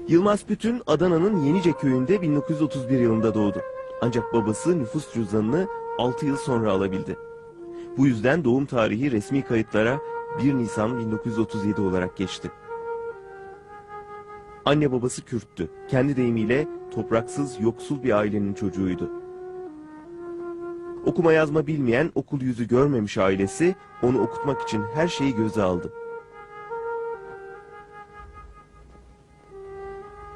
Yılmaz Pütün, Adana'nın Yenice köyünde 1931 yılında doğdu. Ancak babası nüfus cüzdanını 6 yıl sonra alabildi. Bu yüzden doğum tarihi resmi kayıtlara 1 Nisan 1937 olarak geçti. Anne babası Kürttü. Kendi deyimiyle topraksız, yoksul bir ailenin çocuğuydu. Okuma yazma bilmeyen, okul yüzü görmemiş ailesi onu okutmak için her şeyi göze aldı.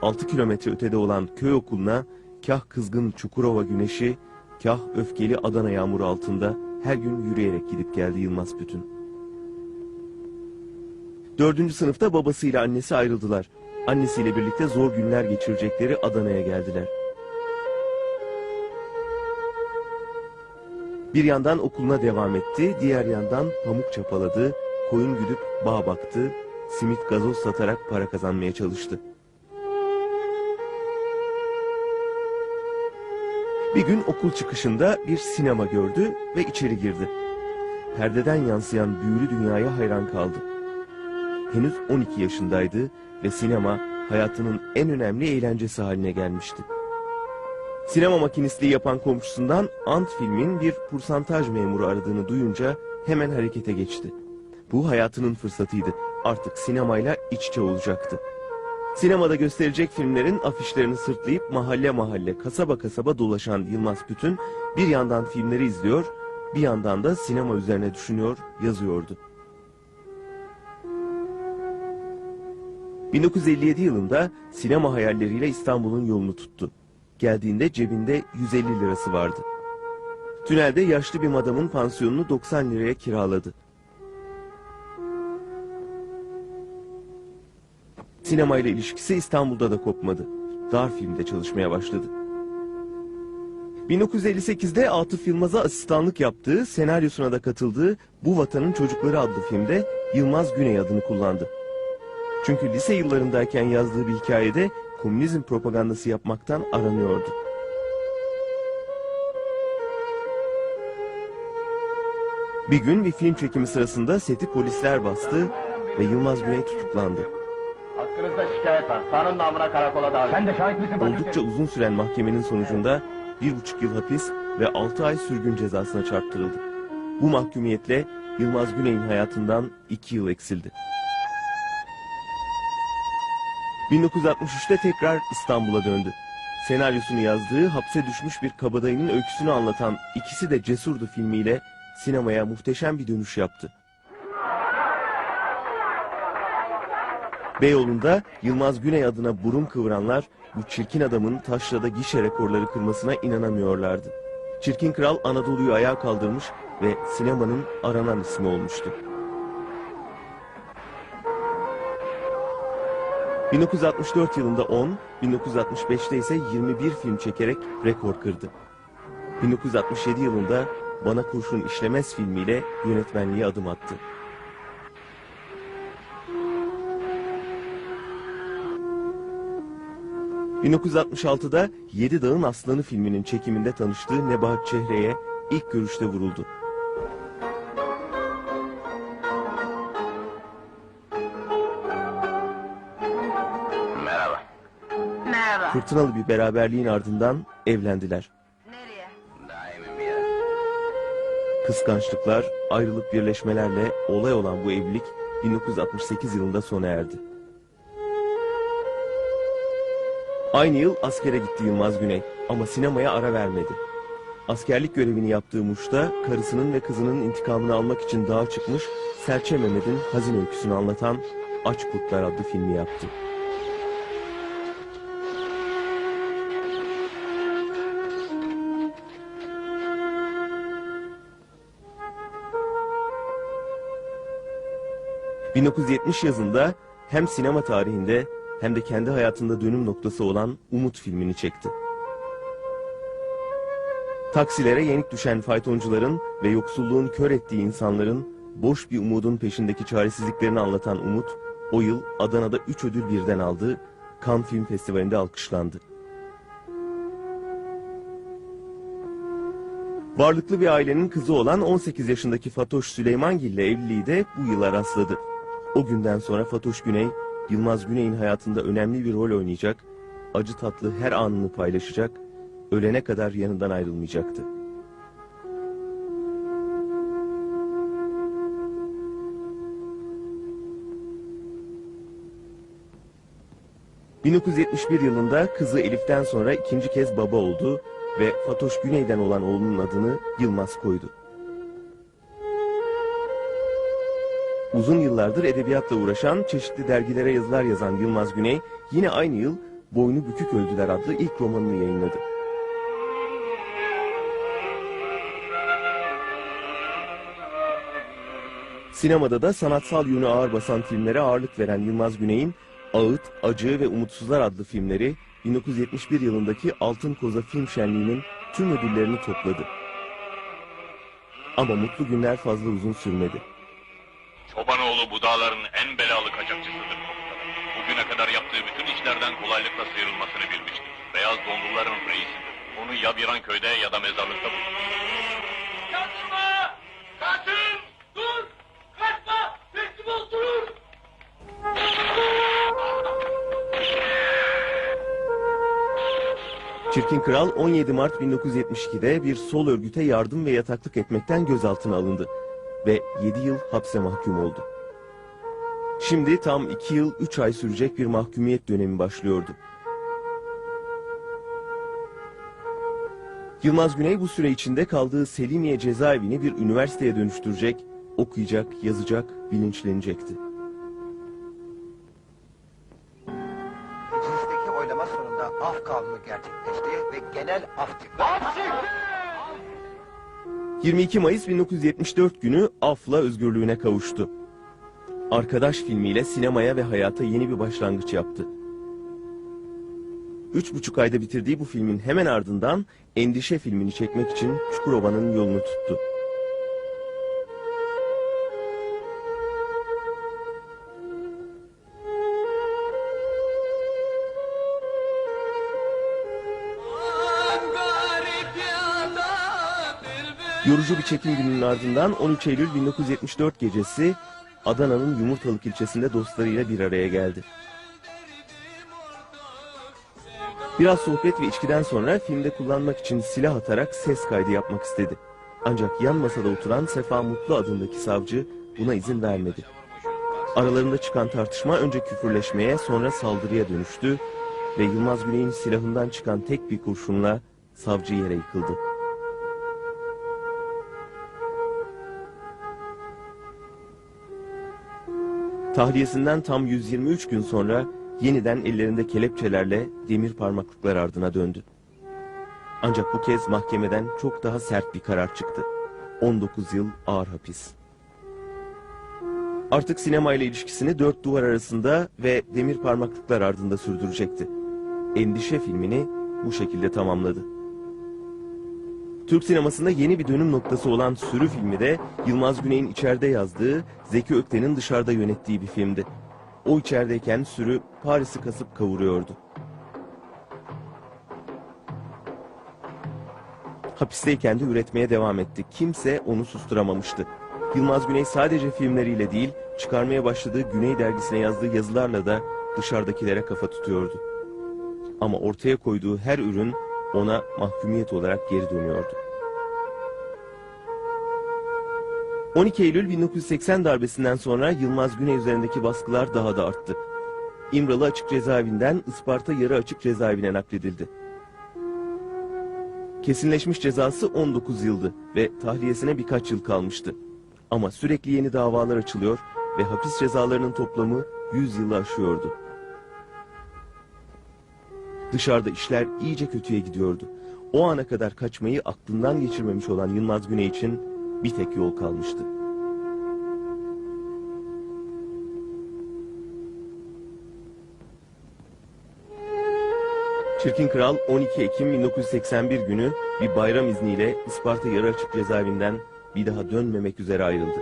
6 kilometre ötede olan köy okuluna kah kızgın Çukurova güneşi, kah öfkeli Adana yağmuru altında her gün yürüyerek gidip geldi Yılmaz Pütün. 4. sınıfta babasıyla annesi ayrıldılar. Annesiyle birlikte zor günler geçirecekleri Adana'ya geldiler. Bir yandan okuluna devam etti, diğer yandan pamuk çapaladı, koyun güdüp bağ baktı, simit gazoz satarak para kazanmaya çalıştı. Bir gün okul çıkışında bir sinema gördü ve içeri girdi. Perdeden yansıyan büyülü dünyaya hayran kaldı. Henüz 12 yaşındaydı ve sinema hayatının en önemli eğlencesi haline gelmişti. Sinema makinistliği yapan komşusundan Ant filmin bir pursantaj memuru aradığını duyunca hemen harekete geçti. Bu hayatının fırsatıydı. Artık sinemayla iç içe olacaktı. Sinemada gösterecek filmlerin afişlerini sırtlayıp mahalle mahalle, kasaba kasaba dolaşan Yılmaz Pütün bir yandan filmleri izliyor, bir yandan da sinema üzerine düşünüyor, yazıyordu. 1957 yılında sinema hayalleriyle İstanbul'un yolunu tuttu. Geldiğinde cebinde 150 lirası vardı. Tünelde yaşlı bir madamın pansiyonunu 90 liraya kiraladı. Sinemayla ilişkisi İstanbul'da da kopmadı. Dar filmde çalışmaya başladı. 1958'de Atıf Yılmaz'a asistanlık yaptığı, senaryosuna da katıldığı Bu Vatanın Çocukları adlı filmde Yılmaz Güney adını kullandı. Çünkü lise yıllarındayken yazdığı bir hikayede komünizm propagandası yapmaktan aranıyordu. Bir gün bir film çekimi sırasında seti polisler bastı ve Yılmaz Güney tutuklandı. Hakkınızda şikayet var. Kanun namına karakola davet. Sen de şahit misin? Oldukça uzun süren mahkemenin sonucunda 1,5 yıl hapis ve 6 ay sürgün cezasına çarptırıldı. Bu mahkumiyetle Yılmaz Güney'in hayatından 2 yıl eksildi. 1963'te tekrar İstanbul'a döndü. Senaryosunu yazdığı Hapse Düşmüş Bir Kabadayının öyküsünü anlatan İkisi de Cesurdu filmiyle sinemaya muhteşem bir dönüş yaptı. Beyoğlu'nda Yılmaz Güney adına burun kıvıranlar bu çirkin adamın taşrada gişe rekorları kırmasına inanamıyorlardı. Çirkin Kral Anadolu'yu ayağa kaldırmış ve sinemanın aranan ismi olmuştu. 1964 yılında 10, 1965'te ise 21 film çekerek rekor kırdı. 1967 yılında Bana Kurşun İşlemez filmiyle yönetmenliğe adım attı. ...1966'da Yedi Dağın Aslanı filminin çekiminde tanıştığı Nebahat Çehre'ye ilk görüşte vuruldu. Merhaba. Merhaba. Fırtınalı bir beraberliğin ardından evlendiler. Nereye? Daimi bir yere. Kıskançlıklar, ayrılıp birleşmelerle olay olan bu evlilik 1968 yılında sona erdi. Aynı yıl askere gitti Yılmaz Güney ama sinemaya ara vermedi. Askerlik görevini yaptığı Muş'ta karısının ve kızının intikamını almak için dağa çıkmış Serçe Mehmet'in hazin öyküsünü anlatan Aç Kurtlar adlı filmi yaptı. ...1970 yazında hem sinema tarihinde hem de kendi hayatında dönüm noktası olan Umut filmini çekti. Taksilere yenik düşen faytoncuların ve yoksulluğun kör ettiği insanların boş bir umudun peşindeki çaresizliklerini anlatan Umut, o yıl Adana'da 3 ödül birden aldı, Cannes Film Festivali'nde alkışlandı. Varlıklı bir ailenin kızı olan 18 yaşındaki Fatoş Süleymangil ile evliliği de bu yıla rastladı. O günden sonra Fatoş Güney Yılmaz Güney'in hayatında önemli bir rol oynayacak, acı tatlı her anını paylaşacak, ölene kadar yanından ayrılmayacaktı. ...1971 yılında kızı Elif'ten sonra ikinci kez baba oldu ve Fatoş Güney'den olan oğlunun adını Yılmaz koydu. Uzun yıllardır edebiyatla uğraşan, çeşitli dergilere yazılar yazan Yılmaz Güney, yine aynı yıl Boynu Bükük Öldüler adlı ilk romanını yayınladı. Sinemada da sanatsal yönü ağır basan filmlere ağırlık veren Yılmaz Güney'in Ağıt, Acı ve Umutsuzlar adlı filmleri 1971 yılındaki Altın Koza Film Şenliği'nin tüm ödüllerini topladı. Ama mutlu günler fazla uzun sürmedi. Çobanoğlu bu dağların en belalı kaçakçısıdır komutanım. Bugüne kadar yaptığı bütün işlerden kolaylıkla sıyrılmasını bilmiştir. Beyaz donluların reisidir. Onu ya Biranköy'de ya da mezarlıkta bulur. Kaçma! Kaçın! Dur! Kaçma! Teslim ol, dur! Çirkin Kral 17 Mart 1972'de bir sol örgüte yardım ve yataklık etmekten gözaltına alındı ve 7 yıl hapse mahkum oldu. Şimdi tam 2 yıl 3 ay sürecek bir mahkumiyet dönemi başlıyordu. Yılmaz Güney bu süre içinde kaldığı Selimiye cezaevini bir üniversiteye dönüştürecek, okuyacak, yazacak, bilinçlenecekti. Meclisteki oylama sonunda af kanunu gerçekleşti ve genel af çıktı. 22 Mayıs 1974 günü afla özgürlüğüne kavuştu. Arkadaş filmiyle sinemaya ve hayata yeni bir başlangıç yaptı. 3,5 ayda bitirdiği bu filmin hemen ardından Endişe filmini çekmek için Çukurova'nın yolunu tuttu. Yorucu bir çekim gününün ardından 13 Eylül 1974 gecesi Adana'nın Yumurtalık ilçesinde dostlarıyla bir araya geldi. Biraz sohbet ve içkiden sonra filmde kullanmak için silah atarak ses kaydı yapmak istedi. Ancak yan masada oturan Sefa Mutlu adındaki savcı buna izin vermedi. Aralarında çıkan tartışma önce küfürleşmeye sonra saldırıya dönüştü ve Yılmaz Güney'in silahından çıkan tek bir kurşunla savcı yere yıkıldı. Tahliyesinden tam 123 gün sonra yeniden ellerinde kelepçelerle demir parmaklıklar ardına döndü. Ancak bu kez mahkemeden çok daha sert bir karar çıktı. 19 yıl ağır hapis. Artık sinemayla ilişkisini dört duvar arasında ve demir parmaklıklar ardında sürdürecekti. Endişe filmini bu şekilde tamamladı. Türk sinemasında yeni bir dönüm noktası olan Sürü filmi de Yılmaz Güney'in içeride yazdığı, Zeki Ökten'in dışarıda yönettiği bir filmdi. O içerideyken Sürü Paris'i kasıp kavuruyordu. Hapisteyken de üretmeye devam etti. Kimse onu susturamamıştı. Yılmaz Güney sadece filmleriyle değil, çıkarmaya başladığı Güney dergisine yazdığı yazılarla da dışarıdakilere kafa tutuyordu. Ama ortaya koyduğu her ürün ona mahkumiyet olarak geri dönüyordu. 12 Eylül 1980 darbesinden sonra Yılmaz Güney üzerindeki baskılar daha da arttı. İmralı Açık Cezaevinden Isparta Yarı Açık Cezaevine nakledildi. Kesinleşmiş cezası 19 yıldı ve tahliyesine birkaç yıl kalmıştı. Ama sürekli yeni davalar açılıyor ve hapis cezalarının toplamı 100 yılı aşıyordu. Dışarıda işler iyice kötüye gidiyordu. O ana kadar kaçmayı aklından geçirmemiş olan Yılmaz Güney için bir tek yol kalmıştı. Çirkin Kral 12 Ekim 1981 günü bir bayram izniyle Isparta Yarı Açık Cezaevinden bir daha dönmemek üzere ayrıldı.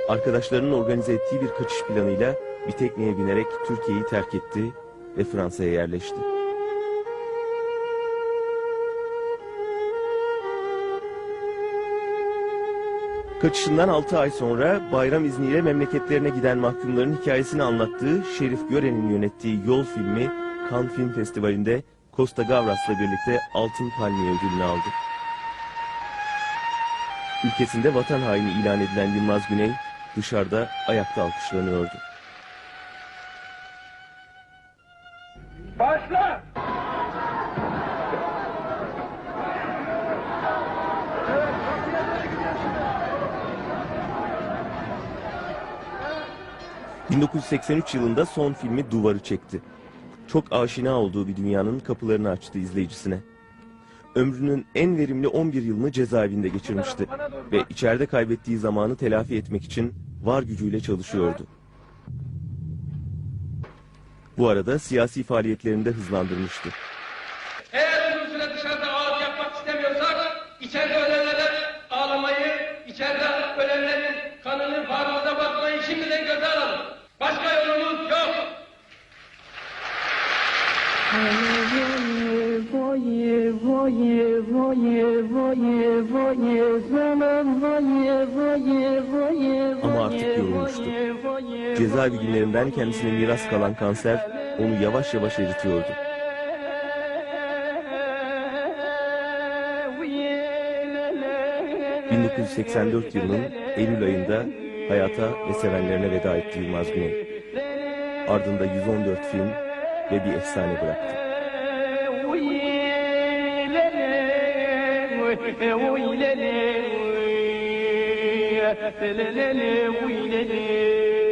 Arkadaşlarının organize ettiği bir kaçış planıyla bir tekneye binerek Türkiye'yi terk etti ve Fransa'ya yerleşti. Kaçışından 6 ay sonra bayram izniyle memleketlerine giden mahkumların hikayesini anlattığı Şerif Gören'in yönettiği Yol filmi Cannes Film Festivali'nde Costa Gavras'la birlikte Altın Palmiye ödülünü aldı. Ülkesinde vatan haini ilan edilen Yılmaz Güney dışarıda ayakta alkışlanıyordu. Başla! 1983 yılında son filmi Duvar'ı çekti. Çok aşina olduğu bir dünyanın kapılarını açtı izleyicisine. Ömrünün en verimli 11 yılını cezaevinde geçirmişti ve içeride kaybettiği zamanı telafi etmek için var gücüyle çalışıyordu. Bu arada siyasi faaliyetlerini de hızlandırmıştı. Eğer uzun süre dışarıda ağıt yapmak istemiyorsak, içeride ölenlere ağlamayı, içeride ölenlerin kanını bağrımıza basmayı şimdiden göze alalım. Başka yolumuz yok. Ama artık yorulmuştu. Cezaevi günlerinden kendisine miras kalan kanser onu yavaş yavaş eritiyordu. ...1984 yılının Eylül ayında hayata ve sevenlerine veda etti Yılmaz Güney. Ardında 114 film ve bir efsane bıraktı. ويلي